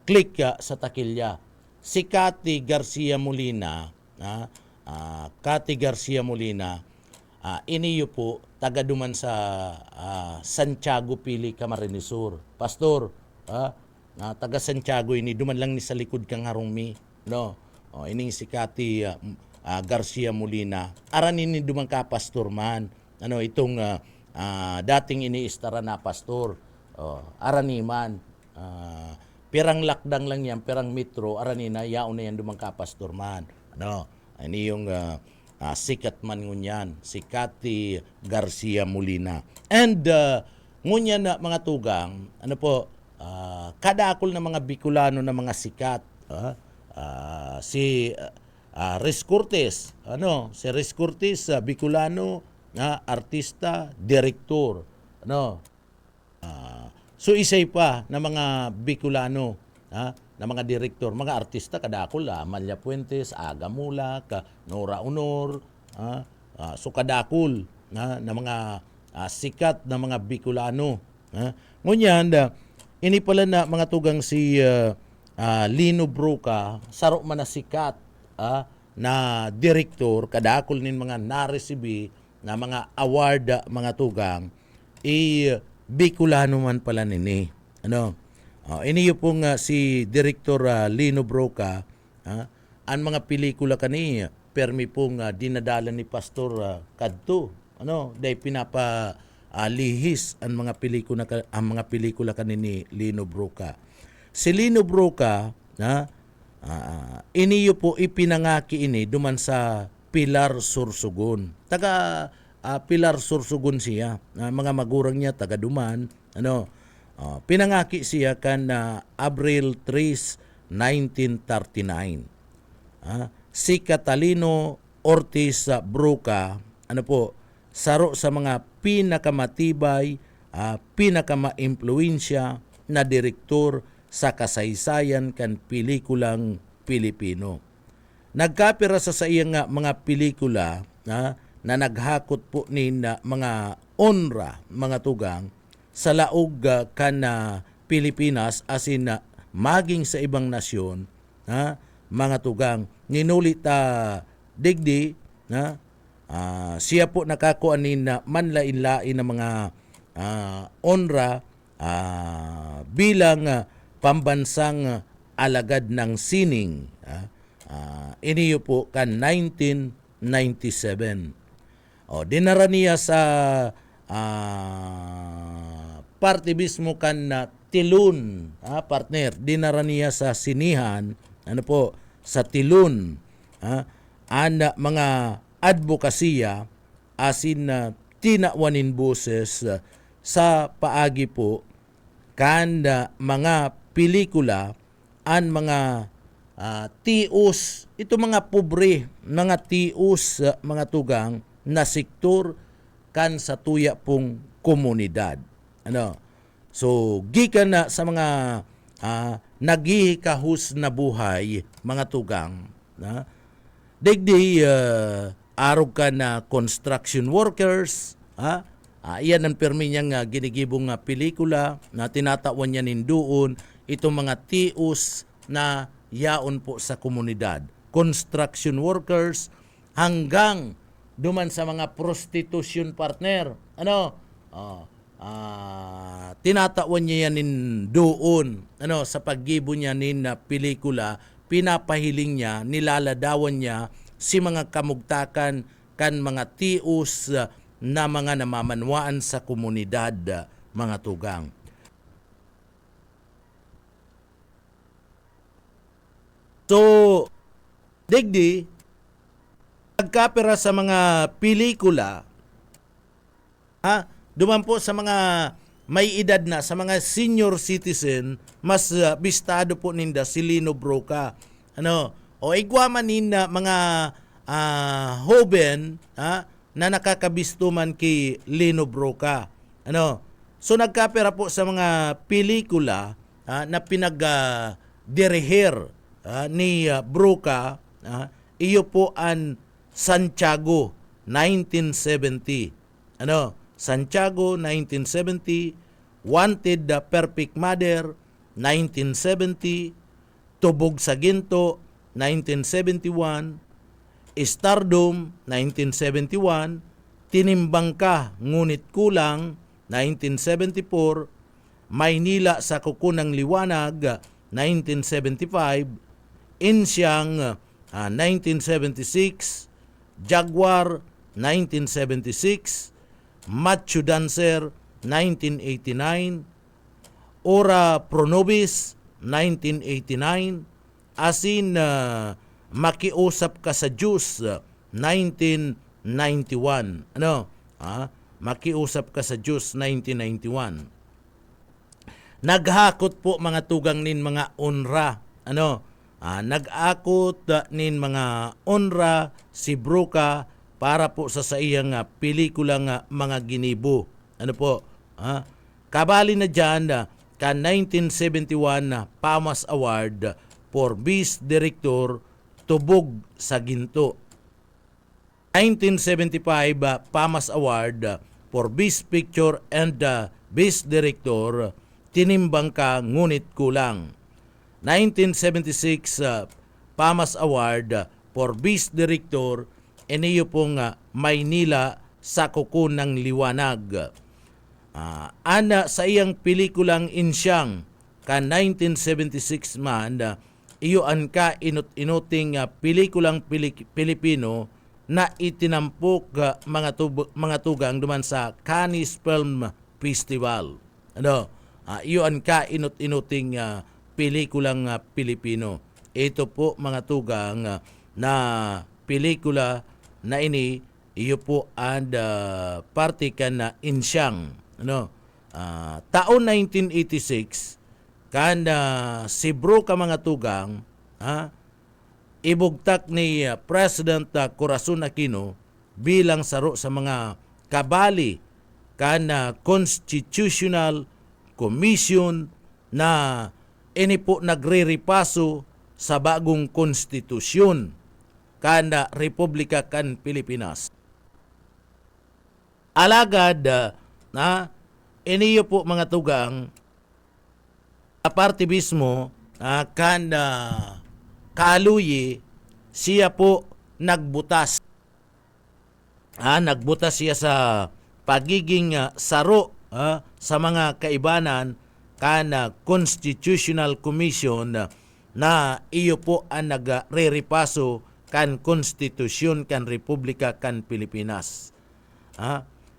click sa takilya. Si Cathy Garcia Molina, Cathy Garcia Molina, iniyo po tagaduman sa Santiago Pili, Camarines Sur. Pastor, taga Santiago ini duman lang ni sa likod kang harumi. Ining si Cathy Garcia Molina. Aran ini duman ka pastor man. Itong dating iniistara na pastor. Arani man. Pirang lakdang lang yan, pirang metro, aranina, yaon na yan duman ka pastor man. Ini yung sikat man ngunyan, si Cathy Garcia Molina. And ngunyan na mga tugang, kadakol na mga Bicolano na mga sikat. Si Riz Cortez, si Riz Cortez, Bicolano, artista, direktor. So isay pa na mga Bicolano, na mga direktor, mga artista kadakol, Amalia Puentes, Aga Mulak, Nora Honor, so kadakol na mga sikat na mga Bicolano. Ngunyan, ini pala na mga tugang si Lino Broca, saro man na sikat na direktor, kadakol nin mga naresibi na mga award mga tugang, Bicolano man pala nini. Ini yung pong si Director Lino Broca, ang mga pelikula kani, permi pong dinadala ni Pastor kadto. Dahil pinapalihis ang mga pelikula kani ni Lino Broca. Si Lino Broca, ini yung po ipinangaki ini duman sa Pilar Sursugun. Taga Pilar Sursugun siya. Mga magurang niya taga duman. Pinangaki siya kan Abril 3, 1939. Si Catalino Ortiz Broca, saro sa mga pinakamatibay pinakama-impluwensya na direktor sa kasaysayan kan pelikulang Pilipino. Nagkapira sa iyang mga pelikula na naghakot po ni mga onra, mga tugang, sa laog kan Pilipinas asin maging sa ibang nasyon, mga tugang. Ninulit digdi, siya po nakakuha ni manlain-lain na mga onra bilang pambansang alagad ng sining. Iniyo po kan 1997. Dinara niya sa parte mismo kan Tilun, partner. Dinara niya sa sinihan, sa Tilun, mga advokasya asin tinawanin boses sa paagi po kan mga pelikula an mga tius, ito mga pobre, mga tius, mga tugang na sektor kan sa tuya pong komunidad. So, gikan na sa mga nagihikahus na buhay, mga tugang, digdi arog ka na construction workers, iyan ang permi niyang ginigibong pelikula na tinatawan niya nindoon, itong mga tius na yaon po sa komunidad. Construction workers hanggang duman sa mga prostitution partner. Tinatawan niya yan doon. Sa paggibo niya nin pelikula, pinapahiling niya, nilaladawan niya si mga kamugtakan kan mga tius na mga namamanwaan sa komunidad, mga tugang. So, digdi, nagkapira sa mga pelikula, duman po sa mga may edad na, sa mga senior citizen, mas bistado po ninda si Lino Broca. Igwaman ninda mga hoben na nakakabistuman kay Lino Broca. So, nagkapira po sa mga pelikula na pinag-dirihir ni Broca, iyo po ang Santiago 1970. Santiago 1970, Wanted the Perfect Mother 1970, Tubog sa Ginto 1971, Stardom 1971, Tinimbang Ka Ngunit Kulang 1974, Maynila sa Kukunang Liwanag 1975, Insyang 1976, Jaguar 1976, Macho Dancer 1989, Ora Pro Nobis 1989, asin Makiusap Ka sa Diyos 1991. Makiusap Ka sa Diyos 1991. Naghakot po mga tugang nin mga onra. Nag-akot nin mga onra si Broca para po sa iyang pelikulang mga ginibo. Kabali na dyan ka 1971 PAMAS Award for Best Director, Tubog sa Ginto. 1975 PAMAS Award for Best Picture and Best Director, Tinimbang Ka Ngunit Kulang. 1976 PAMAS Award for Best Director, iniyo pong Maynila sa Kukunang Liwanag. Ana sa iyang pelikulang Insyang ka 1976 man, iyo ang ka inut-inuting pelikulang Pilipino na itinampok mga tugang duman sa Cannes Film Festival. Iyo ang ka inut-inuting pelikulang Pilipino. Ito po mga tugang na pelikula na ini, iyo po ang parte ka na Insyang. Taon 1986, kan si Broca mga tugang, ibugtak ni President Corazon Aquino bilang saro sa mga kabali kana Constitutional Commission na ini po nagre-repaso sa bagong konstitusyon kana Republika kan Pilipinas. Alagad na iniyo po mga tugang aparte mismo kan Kaluyi siya po nagbutas. Nagbutas siya sa pagiging saro sa mga kaibanan kana Constitutional Commission na iyo po ang nagre-repaso kan konstitusyon kan Republika kan Pilipinas.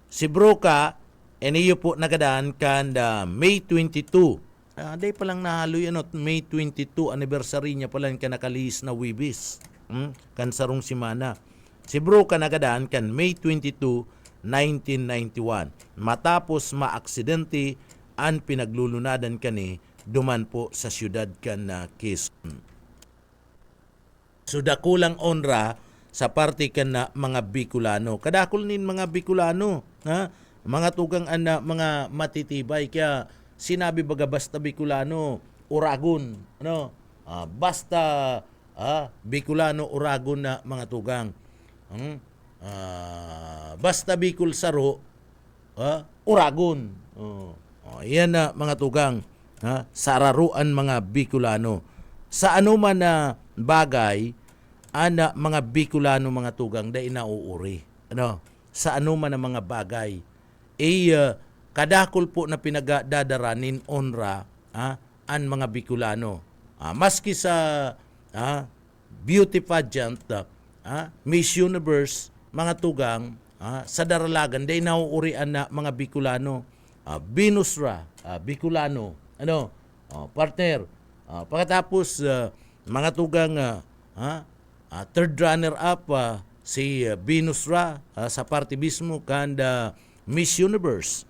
Si Broca iniyo po nagadaan kan May 22. Day pa lang nahalo yan, May 22 anniversary niya pala kan nakalihis na Wibis. Kan sarong simana. Si Broca nagadaan kan May 22, 1991. Matapos maaksidente ang pinaglulunadan kani duman po sa siyudad kan Quezon. So dakulang onra sa parte kan mga Bicolano. Kadakol nin mga Bicolano, mga tugang mga matitibay kaya sinabi baga basta Bicolano, Uragon, basta Bicolano, Uragon na mga tugang. Basta Bicol Saro, Uragon. Yan na mga tugang, sararuan mga Bicolano. Sa ano man na bagay, mga Bicolano mga tugang da inauuri. Sa ano man na mga bagay, kadakol po na pinagdadaranin onra ang mga Bicolano. Maski sa beauty pageant, Miss Universe, mga tugang, sa daralagan, day nauurian na mga Bicolano. Venus Ra, Bicolano, partner. Pagkatapos, mga tugang, third runner-up, si Venus Ra, sa party mismo, kanda Miss Universe.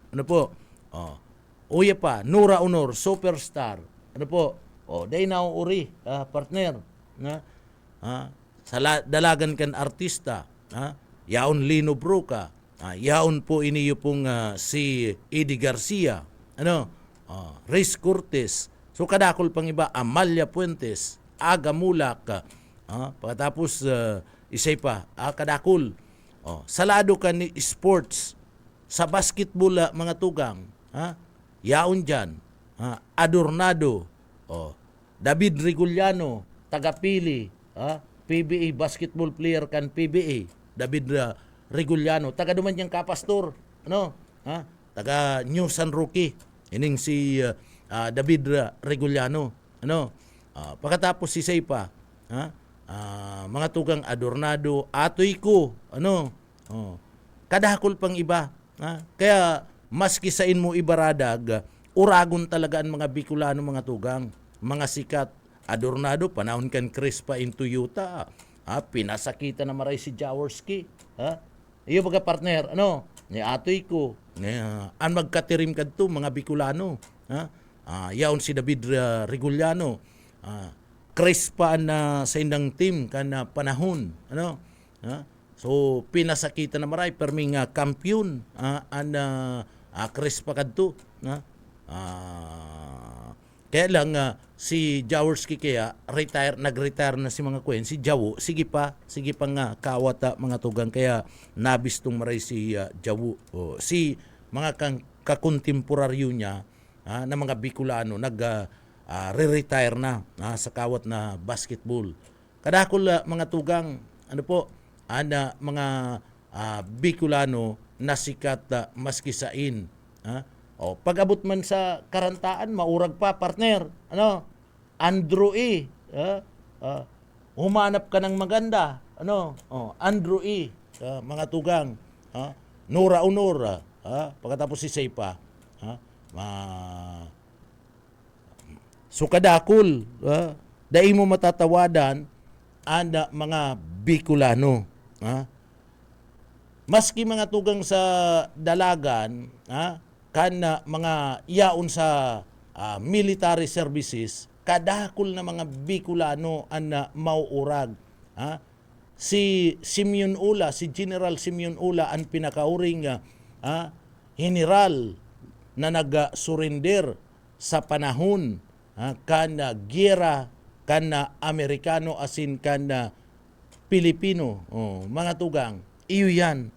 Uya pa, Nura Honor, superstar. Day nauuri, partner. Sa dalagan kan artista, yaon Lino Broca, yaon po iniyo pong si Eddie Garcia, Reyes Cortez, so kadakol pang iba, Amalia Puentes, Aga Mulak, pagkatapos isay pa, kadakol. Salado ka ni sports, sa basketball mga tugang, yaon dyan, Adornado, David Reguliano, Tagapili, PBA, basketball player kan PBA, David Reguliano, taga duman niyang kapastor, taga New San Roque, ining si David Reguliano, pagkatapos si Seipa, mga tugang Adornado, Atoy ko, kadakol pang iba, kaya maski sa inmo ibaradag, Uragon talaga ang mga Bicolano mga tugang, mga sikat. Adornado, panahon kan Crispa in Toyota, pinasakita na maray si Jaworski, iyo baga partner, ni atoy ko, ang magkatirim kadto mga Bicolano, yaon si David Reguliano, Crispa na sa indang team kan panahon, so pinasakita na maray perming kampiyon an Crispa kadto, kaya lang si Jaworski kaya nag-retire na si mga kwen, si Jawo sige pa nga kawata mga tugang kaya nabistong maray si Jawo, si mga kakontemporaryo niya na mga Bicolano re-retire na sa kawat na basketball. Kadakol mga tugang mga Bicolano na sikat maski sain, pag-abot man sa karantaan, maurag pa, partner. Andrew E. Humanap ka ng maganda. Andrew E. Mga tugang. Nura Honor. Pagkatapos si Seipa. So kadakol. Dahil mo matatawadan ang mga Bicolano. Maski mga tugang sa dalagan, kan mga yaon sa military services, kadakol na mga Bicolano ang mauurag. Si Simeon Ula, si General Simeon Ula ang pinakauring general na nag-surrender sa panahon kan giyera kan Amerikano asin kan Pilipino. Mga tugang, iyo yan.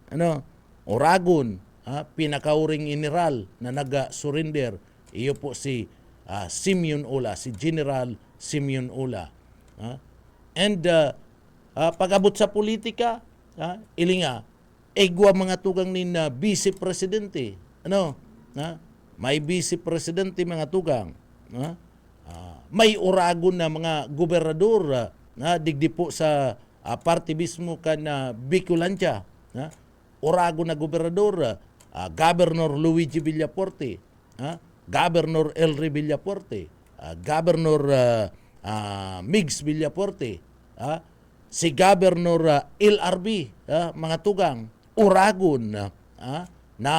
Oragon, pinakauring general na nag-surrender. Iyo po si Simeon Ola, si General Simeon Ola. And pag-abot sa politika, ilinga, egwa mga tugang nin vice presidente. May vice presidente mga tugang. May oragon na mga gobernador digdi po sa party mismo kan Bicolanja. Oragon na gobernador, Governor Luigi Villaforte, Governor Elry Villaforte, Governor Migs Villaforte, si Governor LRB, mga tugang, oragon na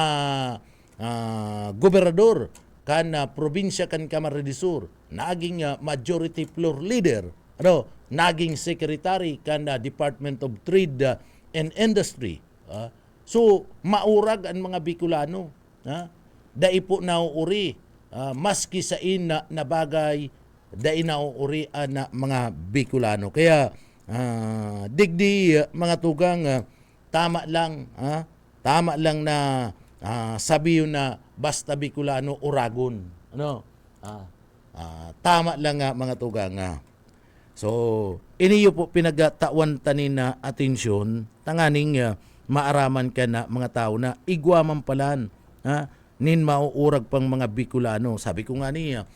gobernador kan probinsya kan Camarines Sur, naging majority floor leader, naging secretary kan Department of Trade and Industry. So maurag ang mga Bicolano, dai po nauuri, maski sa ina na bagay, dai nauuri ang mga Bicolano. Kaya digdi mga tugang, tama lang na sabi yun na basta Bicolano oragon. Tama lang mga tugang. So, iniyo po pinagtawan tanin na atensyon, tanganing maaraman ka na mga tao na igwaman palan, nin mauurag pang mga Bicolano. Sabi ko nga niya,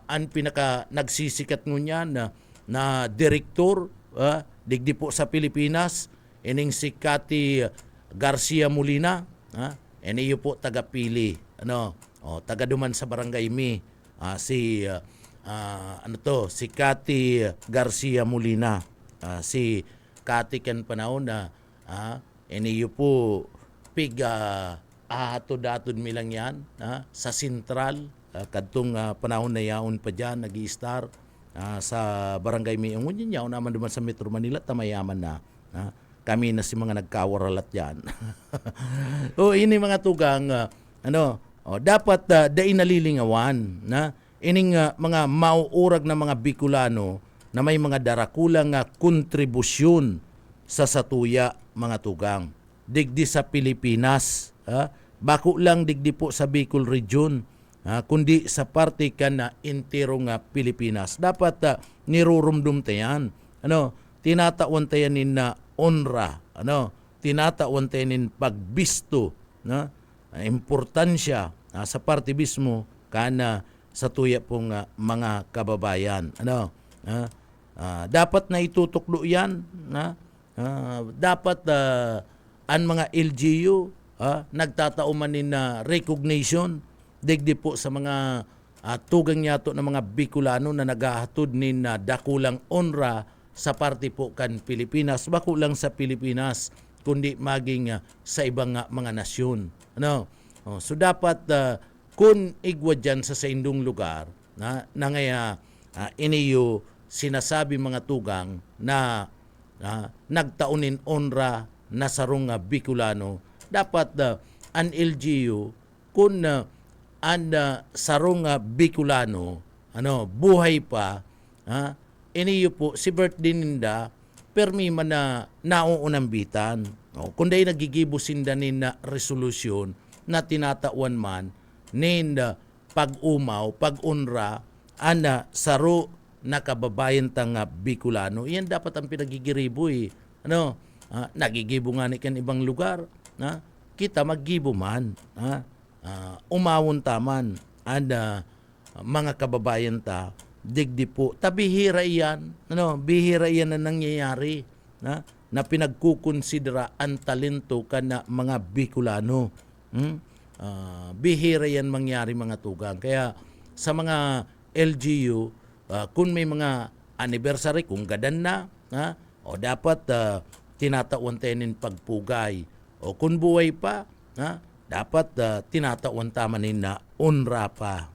ang pinaka nagsisikat ngunyan na direktor, digdi po sa Pilipinas, ining si Cathy Garcia Molina, iniyo po taga-Pili, taga duman sa Barangay Mi, si Cathy Garcia Molina. Si Cathy kan panahon na iniyo po ahatod-atod milang yan sa Sentral, kadtong panahon na yaon pa dyan nag-i-star sa Barangay Mi. Ang ngunyan yaon naman duman sa Metro Manila, tamayaman na. Kami na si mga nagkawaralat yan. Ini mga tugang, dapat dai nalilingawan na ining mga mauurag na mga Bicolano na may mga darakulang kontribusyon sa satuya mga tugang. Digdi sa Pilipinas, bako lang digdi po sa Bicol Region, kundi sa parte kan na entero nga Pilipinas. Dapat nirurumdum tayan. Tinatawan tayan na onra, tinatawan tayan pagbisto, importansya sa parte mismo kana sa tuya pong mga kababayan. Dapat na itutuklo yan. Dapat ang mga LGU nagtatauman na recognition digdi po sa mga tugang yato ng mga Bicolano na naghahatod nin dakulang onra sa parte po kan Pilipinas, bako lang sa Pilipinas kundi maging sa ibang mga nasyon. So dapat kung igwa dyan sa indong lugar na ngaya iniyo sinasabi mga tugang na nagtaunin onra na sarong Bicolano, dapat an LGU kung an sarong Bicolano buhay pa, iniyo po si birthday ninda permi man na nauunambitan. Kung dahil nagigibusin danin na resolusyon na tinatawan man nin pag-umaw, pag-unra, saro na kababayan tang Bicolano. Iyan dapat ang pinagigiribo nagigibo nga ni kan ibang lugar. Kita maggibo man. Umawon taman mga kababayan ta digdi po. Bihira iyan, bihira iyan na nangyayari na pinagkukonsidera ang talento kana mga Bicolano. Bihira yan mangyari mga tugang. Kaya sa mga LGU, kung may mga anniversary, kung gadan na, dapat tinatawan tanin pagpugay. O kung buhay pa, dapat tinatawan tamanin na unra pa.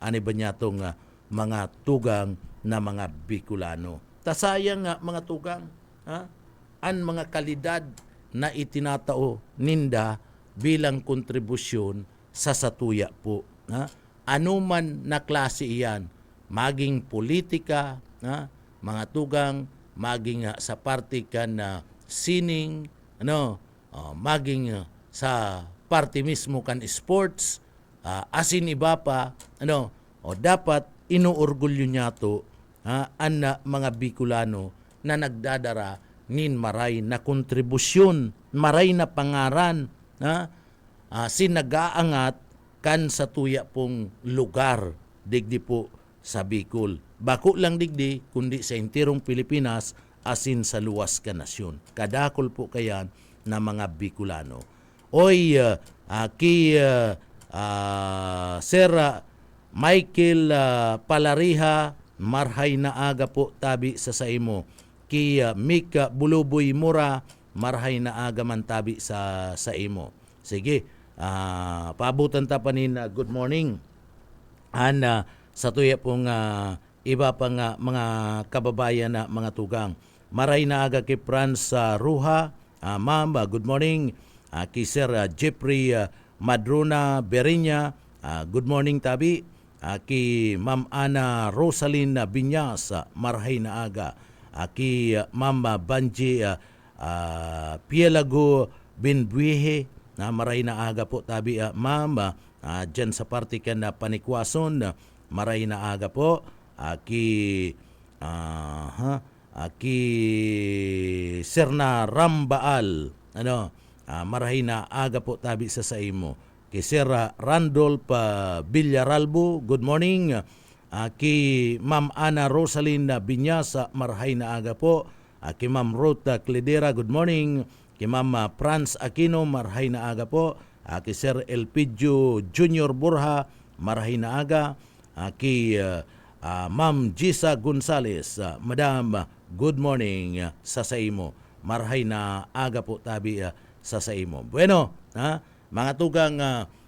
Ani ba niya itong mga tugang na mga Bicolano. Tasayang mga tugang, ang mga kalidad na itinatao ninda bilang kontribusyon sa satuya po. Ano man na klase iyan, maging politika, mga tugang, maging sa party kan sining, maging sa party mismo kan sports, asin iba pa, dapat inuorgulyo niya to ang mga Bicolano na nagdadara nin maray na kontribusyon, maray na pangaran, sinagaangat kan sa tuya pong lugar, digdi po sa Bicol. Bako lang digdi, kundi sa intirong Pilipinas, asin sa luwas ka nasyon. Kadakol po kayan na mga Bicolano. Oy, Sir Michael Palariha, marhay na aga po tabi sa saimo. Mika Buluboy Mura, marhay na aga man tabi sa imo. Sige, paabutan ta pa nin good morning. Sa tuya pong iba pang mga kababayan na mga tugang. Maray na aga kay Franz Ruha, ma'am, good morning. Kay Sir Jeffrey Madrona Berinya, good morning tabi. Kay Ma'am Ana Rosalyn Binyas, marhay na aga. Kay Ma'am Banji Pielago Binbuihe, maray na aga po tabi. Ma'am, dyan sa party ka na Panikwason, maray na aga po. Kay Sir na Rambaal, marhay na aga po tabi sa imo. Kay Sir Randolph Villaralbo, good morning. Kay Ma'am Ana Rosalyn Binyas, marhay na aga po. Kay Ma'am Ruth Cledera, good morning. Kay Ma'am Franz Aquino, marhay na aga po. Kay Sir Elpidio Junior Borja, marhay na aga. Kay Ma'am Gisa Gonzales, Madam, good morning sa imo. Marhay na aga po tabi sa imo. Bueno, mga tugang,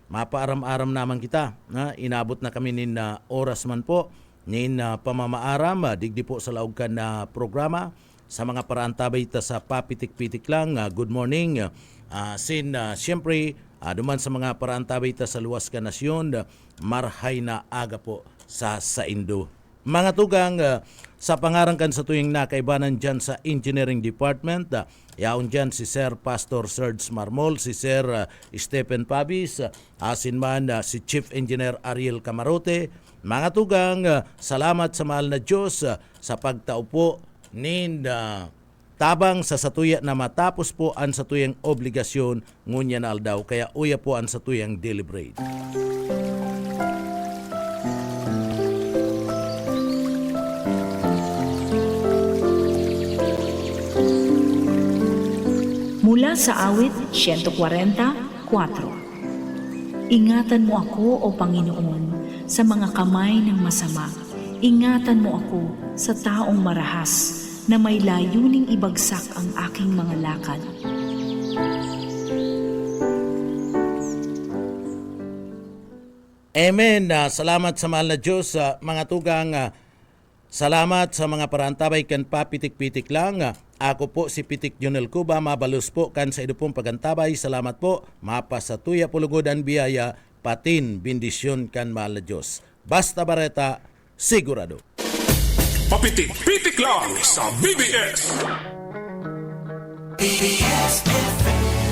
mapaaram-aram naman kita. Inabot na kami nin oras man po nin pamamaaram, digdi po sa laog na programa. Sa mga paraantabay ta sa papitik-pitik lang, good morning. Siyempre, duman sa mga paraantabay ta sa luwas ka nasyon, marhay na aga po sa Indo. Mga tugang, sa pangarangkan sa tuwing nakaibanan dyan sa Engineering Department, yaon dyan si Sir Pastor Serge Marmol, si Sir Stephen Pabis, asin man si Chief Engineer Ariel Camarote. Mga tugang, salamat sa mahal na Diyos sa pagtaupo nin tabang sa satuya na matapos po ang satuyang obligasyon ngunya na aldaw, kaya uya po ang satuyang deliberate. Mula sa awit 144. Ingatan mo ako, O Panginoon, sa mga kamay ng masama. Ingatan mo ako sa taong marahas na may layuning ibagsak ang aking mga lakad. Amen. Salamat sa mahal na Diyos, mga tugang. Salamat sa mga parantabay kan papitik-pitik lang. Ako po si Pitik Junel Cuba, mabalos po kan sa idupong pagantabay. Salamat po, mapasatuya pulugod ang biyaya, patin bendisyon kan mahal na Diyos. Basta Bareta, sigurado. Papitik-pitik lang sa BBS. BBS FM.